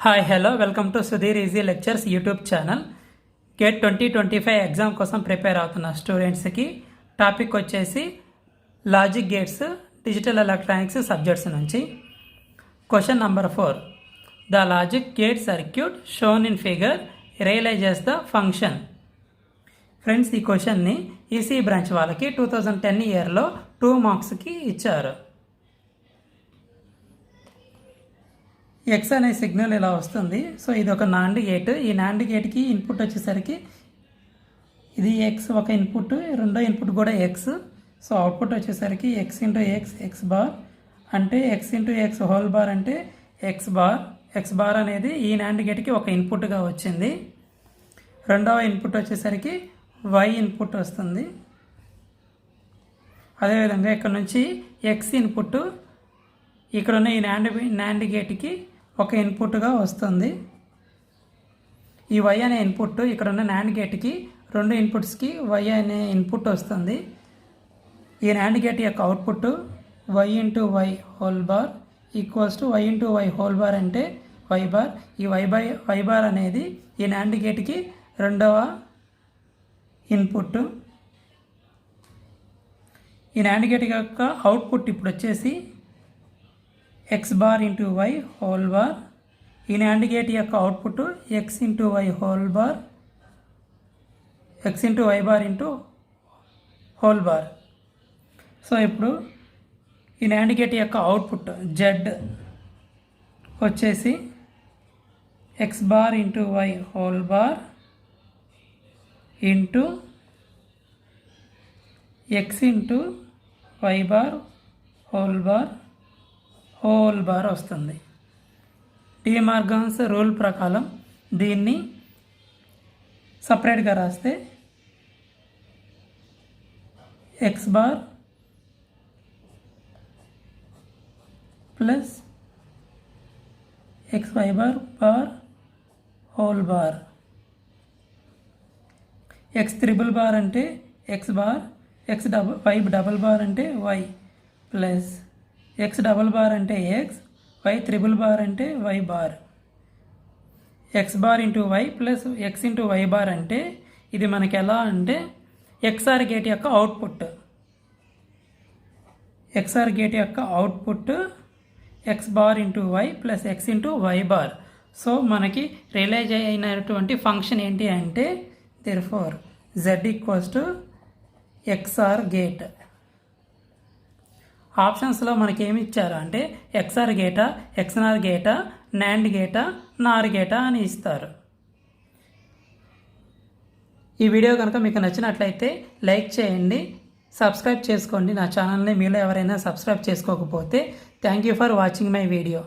Hi hello welcome to Sudheer easy lectures YouTube channel. GATE 2025 exam కోసం prepare అవుతున్న స్టూడెంట్స్కి topic వచ్చేసి logic gates digital electronics subjects నుంచి. Question number 4. The logic gate circuit shown in figure realises the function. Friends, ఈ క్వశ్చన్ని EC branch వాళ్ళకి 2010 ఇయర్లో 2 మార్క్స్కి ఇచ్చారు. ఎక్స్ అనే సిగ్నల్ ఇలా వస్తుంది. సో ఇది ఒక నాండ్ గేట్. ఈ నాండ్ గేట్కి ఇన్పుట్ వచ్చేసరికి ఇది ఎక్స్ ఒక ఇన్పుట్, రెండో ఇన్పుట్ కూడా ఎక్స్. సో అవుట్పుట్ వచ్చేసరికి X into X X bar అంటే X into X whole bar అంటే ఎక్స్ బార్. ఎక్స్ బార్ అనేది ఈ నాండ్ గేట్కి ఒక ఇన్పుట్గా వచ్చింది. రెండవ ఇన్పుట్ వచ్చేసరికి వై ఇన్పుట్ వస్తుంది. అదేవిధంగా ఇక్కడ నుంచి ఎక్స్ ఇన్పుట్ ఇక్కడ ఉన్న ఈ నాండ్ గేట్కి ఒక ఇన్పుట్గా వస్తుంది. ఈ వై అనే ఇన్పుట్ ఇక్కడ ఉన్న నాండ్ గేట్కి రెండు ఇన్పుట్స్కి వై అనే ఇన్పుట్ వస్తుంది. ఈ నాండ్ గేట్ యొక్క output Y into Y whole bar equals to Y into Y whole bar అంటే వై బార్. ఈ వై బార్ అనేది ఈ నాండ్ గేట్కి రెండవ ఇన్పుట్. ఈ నాండ్ గేట్ యొక్క అవుట్పుట్ ఇప్పుడు వచ్చేసి X bar into Y whole bar. ఈ నాండ్ గేట్ యొక్క output X into Y whole bar, X into Y bar into whole bar. So ఇప్పుడు ఈ నాండ్ గేట్ యొక్క అవుట్పుట్ జెడ్ వచ్చేసి X bar into Y whole bar into X into Y bar whole bar వస్తుంది. De Morgan's rule ప్రకారం దీన్ని సపరేట్గా రాస్తే X bar plus X Y bar whole bar. X triple bar అంటే X bar, X Y double bar అంటే Y plus X double bar అంటే X, Y triple bar అంటే Y bar. X bar into Y plus X into Y bar అంటే ఇది మనకి ఎలా అంటే XOR gate యొక్క అవుట్పుట్. ఎక్స్ఆర్ గేట్ యొక్క output X bar into Y plus X into Y bar. So మనకి realize అయినటువంటి ఫంక్షన్ ఏంటి అంటే therefore Z equals to XOR gate. ఆప్షన్స్లో మనకి ఏమి ఇచ్చారు అంటే ఎక్స్ఆర్ గేటా, ఎక్స్ఆర్ గేటా, నాండ్ గేటా, నార్ గేటా అని ఇస్తారు. ఈ వీడియో కనుక మీకు నచ్చినట్లయితే లైక్ చేయండి, సబ్స్క్రైబ్ చేసుకోండి నా ఛానల్ని. మీలో ఎవరైనా సబ్స్క్రైబ్ చేసుకోకపోతే thank you for watching my video.